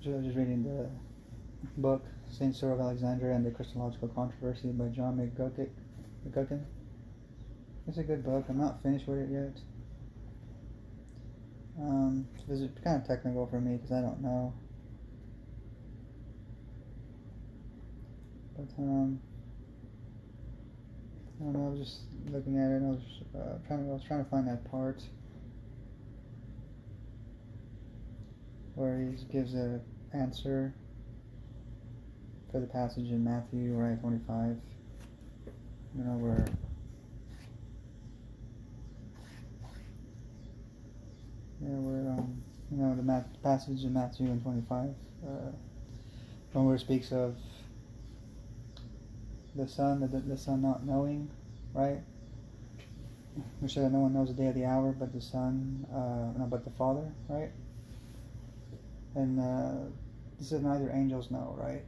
just reading the book Saint Cyril of Alexandria and the Christological Controversy by John McGuckin. It's a good book. I'm not finished with it yet. It's kind of technical for me because I don't know. But I don't know. I was just looking at it. And I was trying to find that part where he gives an answer for the passage in Matthew, right, 25. You know where. Yeah, where the passage in Matthew in 25, where it speaks of the Son not knowing, right? We said that no one knows the day or the hour, but the Son, but the Father, right? And this is neither angels know, right?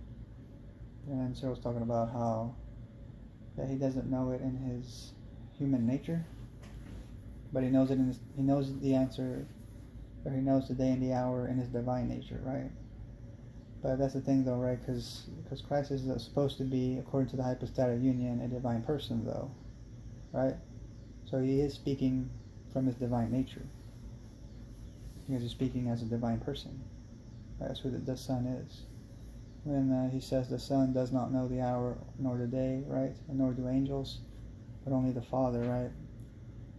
And then Cyril's talking about how that he doesn't know it in his human nature, but he knows it he knows the answer, or he knows the day and the hour in his divine nature, right? But that's the thing, though, right? Because Christ is supposed to be, according to the hypostatic union, a divine person, though, right? So he is speaking from his divine nature, because he's speaking as a divine person. Right? That's who the Son is. When he says the Son does not know the hour nor the day, right? And nor do angels, but only the Father, right?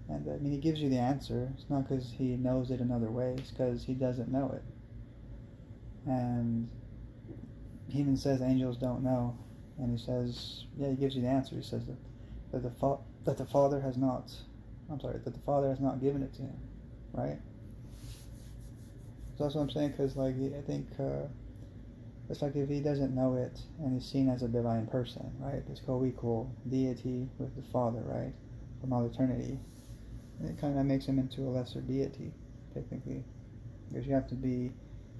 And I mean, he gives you the answer. It's not because he knows it in other ways, because he doesn't know it. And he even says angels don't know. And he says, yeah, he gives you the answer. He says that the Father has not given it to him, right? So that's what I'm saying, because I think it's like if he doesn't know it and he's seen as a divine person, right? It's co-equal deity with the Father, right? From all eternity. And it kind of makes him into a lesser deity, technically. Because you have to be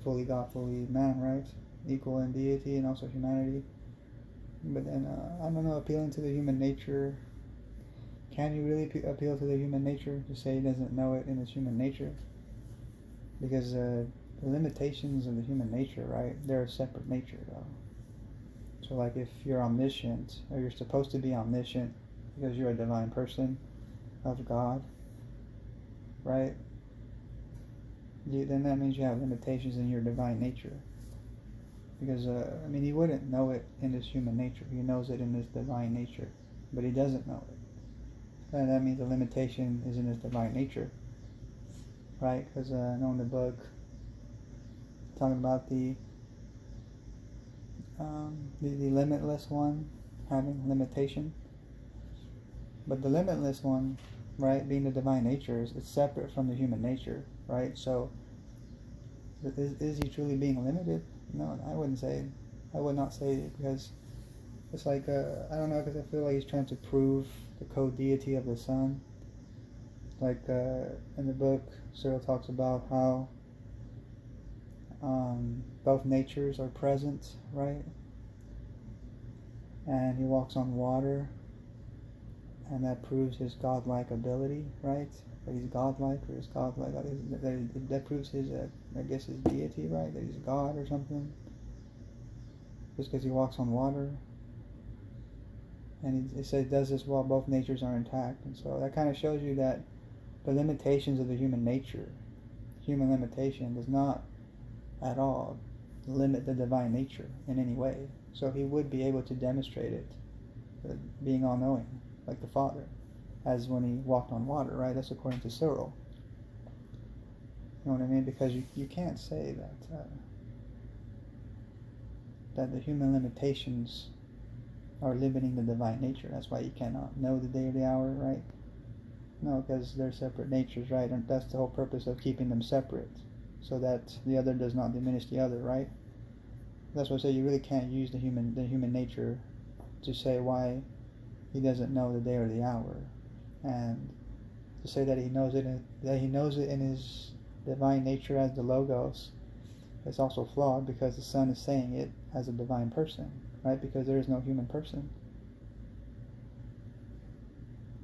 fully God, fully man, right? Equal in deity and also humanity. But then, I don't know, appealing to the human nature. Can you really appeal to the human nature to say he doesn't know it in his human nature? Because the limitations of the human nature, right? They're a separate nature, though. So, like, if you're omniscient, or you're supposed to be omniscient because you're a divine person of God, right? Then that means you have limitations in your divine nature. Because, he wouldn't know it in his human nature. He knows it in his divine nature. But he doesn't know it. And that means the limitation is in his divine nature. Right? Because I know in the book, talking about the limitless one having limitation. But the limitless one, right, being the divine nature, it's separate from the human nature, right? So, is he truly being limited? No, I would not say it, because it's like, I don't know, because I feel like he's trying to prove the co-deity of the Son. Like, in the book, Cyril talks about how both natures are present, right? And he walks on water, and that proves his godlike ability, right? That he's godlike, or he's godlike. That proves his, his deity, right? That he's God or something. Just because he walks on water. And he says does this while both natures are intact. And so that kind of shows you that the limitations of the human nature, human limitation, does not at all limit the divine nature in any way. So he would be able to demonstrate it, being all-knowing, like the Father, as when he walked on water, right? That's according to Cyril. You know what I mean? Because you can't say that the human limitations are limiting the divine nature. That's why you cannot know the day or the hour, right? No, because they're separate natures, right? And that's the whole purpose of keeping them separate, so that the other does not diminish the other, right? That's why I say you really can't use the human nature to say why he doesn't know the day or the hour, and to say that he knows it in his divine nature as the Logos. It's also flawed, because the Son is saying it as a divine person, right? Because there is no human person.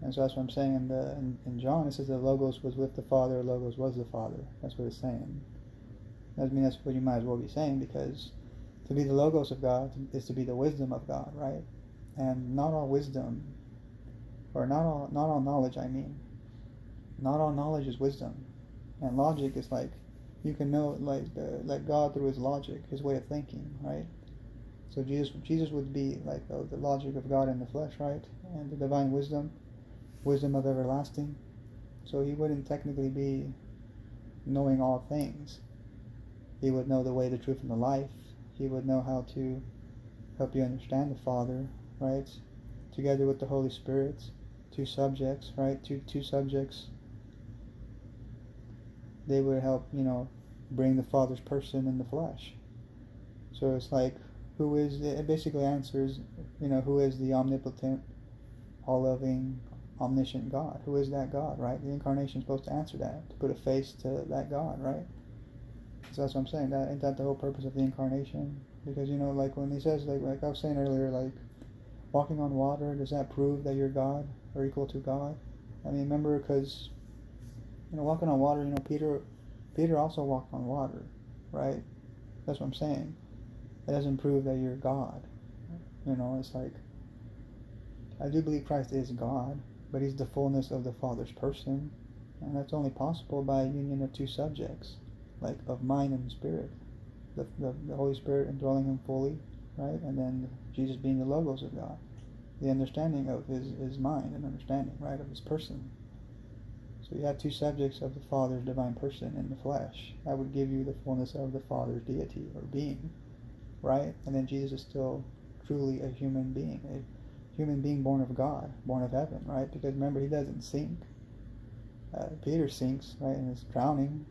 And so that's what I'm saying in John. It says the Logos was with the Father, Logos was the Father. That's what it's saying. I mean, that's what you might as well be saying, because to be the Logos of God is to be the wisdom of God, right? And not all wisdom, or not all knowledge, I mean. Not all knowledge is wisdom. And logic is like, you can know like God through his logic, his way of thinking, right? So Jesus would be like the logic of God in the flesh, right? And the divine wisdom of everlasting. So he wouldn't technically be knowing all things. He would know the way, the truth, and the life. He would know how to help you understand the Father, right? Together with the Holy Spirit, two subjects, right? Two subjects. They would help, bring the Father's person in the flesh. So it's like, it basically answers, who is the omnipotent, all-loving, omniscient God? Who is that God, right? The incarnation is supposed to answer that, to put a face to that God, right? So that's what I'm saying. Ain't that the whole purpose of the incarnation? Because, like when he says, like I was saying earlier, like, walking on water, does that prove that you're God, or equal to God? I mean, remember, because, walking on water, Peter also walked on water, right? That's what I'm saying. It doesn't prove that you're God. It's like, I do believe Christ is God, but he's the fullness of the Father's person, and that's only possible by a union of two subjects, like of mind and spirit. The Holy Spirit indwelling him fully, right? And then Jesus being the Logos of God, the understanding of his mind and understanding, right, of his person. So you have two subjects of the Father's divine person in the flesh. That would give you the fullness of the Father's deity or being, right? And then Jesus is still truly a human being born of God, born of heaven, right? Because remember, he doesn't sink. Peter sinks, right, and is drowning.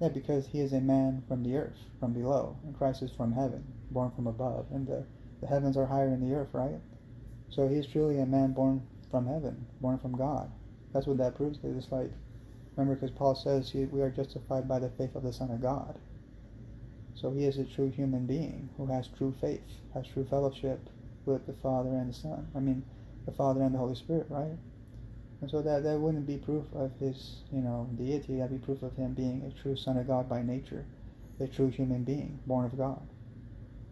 Yeah, because he is a man from the earth, from below, and Christ is from heaven, born from above, and the heavens are higher than the earth, right? So he is truly a man born from heaven, born from God. That's what that proves. It's like, remember, because Paul says we are justified by the faith of the Son of God. So he is a true human being who has true faith, has true fellowship with the Father and the Son. I mean, the Father and the Holy Spirit, right? And so that wouldn't be proof of his, deity. That'd be proof of him being a true Son of God by nature, a true human being, born of God,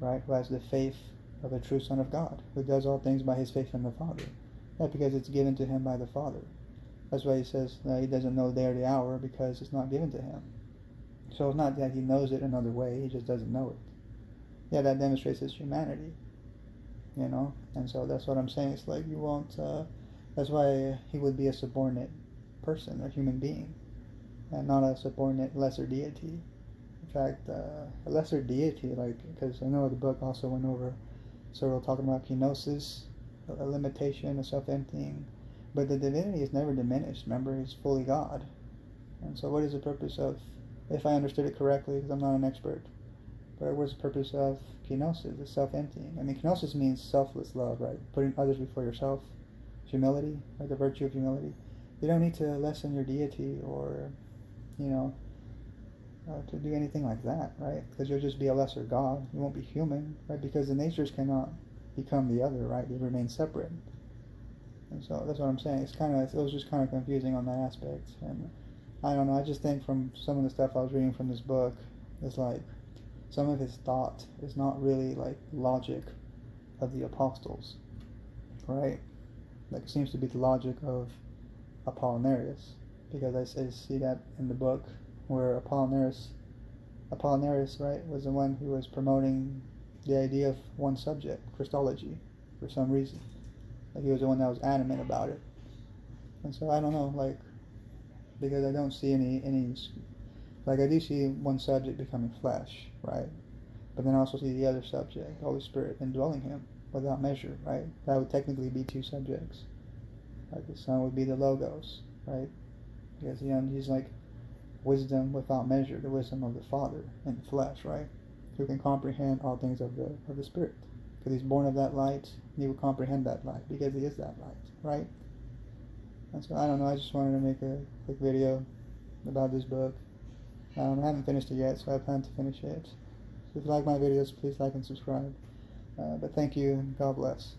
right? Who has the faith of a true Son of God, who does all things by his faith in the Father. Not because it's given to him by the Father. That's why he says he doesn't know the day or the hour, because it's not given to him. So it's not that he knows it another way, he just doesn't know it. Yeah, that demonstrates his humanity, and so that's what I'm saying. It's like, you won't, that's why he would be a subordinate person, a human being, and not a subordinate lesser deity. In fact, a lesser deity, because I know the book also went over Cyril talking about kenosis, a limitation, a self-emptying, but the divinity is never diminished. Remember, he's fully God. And so what is the purpose of, if I understood it correctly, because I'm not an expert, but what's the purpose of kenosis, the self-emptying? I mean, kenosis means selfless love, right? Putting others before yourself. Humility, like the virtue of humility. You don't need to lessen your deity or, to do anything like that, right? Because you'll just be a lesser God. You won't be human, right? Because the natures cannot become the other, right? They remain separate. And so that's what I'm saying. It was just kind of confusing on that aspect. And I don't know, I just think from some of the stuff I was reading from this book, it's like some of his thought is not really like logic of the apostles, right? Like, it seems to be the logic of Apollinarius, because I see that in the book where Apollinarius, right, was the one who was promoting the idea of one subject, Christology, for some reason. Like, he was the one that was adamant about it. And so I don't know, like, because I don't see any like, I do see one subject becoming flesh, right? But then I also see the other subject, the Holy Spirit, indwelling him without measure, right? That would technically be two subjects. Like, the Son would be the Logos, right? Because he's like wisdom without measure, the wisdom of the Father in the flesh, right? Who can comprehend all things of the Spirit. Because he's born of that light, and he will comprehend that light, because he is that light, right? And so I don't know, I just wanted to make a quick video about this book. I haven't finished it yet, so I plan to finish it. So if you like my videos, please like and subscribe. But thank you, and God bless.